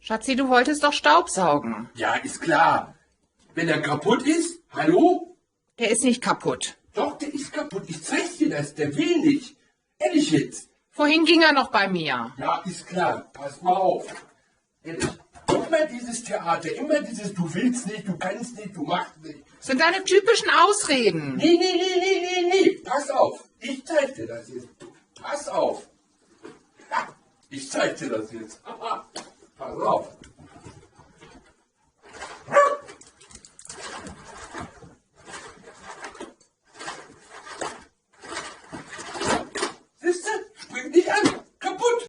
Schatzi, du wolltest doch Staubsaugen. Ja, ist klar. Wenn er kaputt ist, hallo? Der ist nicht kaputt. Doch, der ist kaputt. Ich zeig dir das, der will nicht. Ehrlich jetzt. Vorhin ging er noch bei mir. Ja, ist klar. Pass mal auf. Ehrlich. Immer dieses Theater, immer dieses du willst nicht, du kannst nicht, du machst nicht. Sind deine typischen Ausreden. Nee. Pass auf. Ich zeig dir das jetzt. Pass auf. Ich zeig dir das jetzt. Pass auf.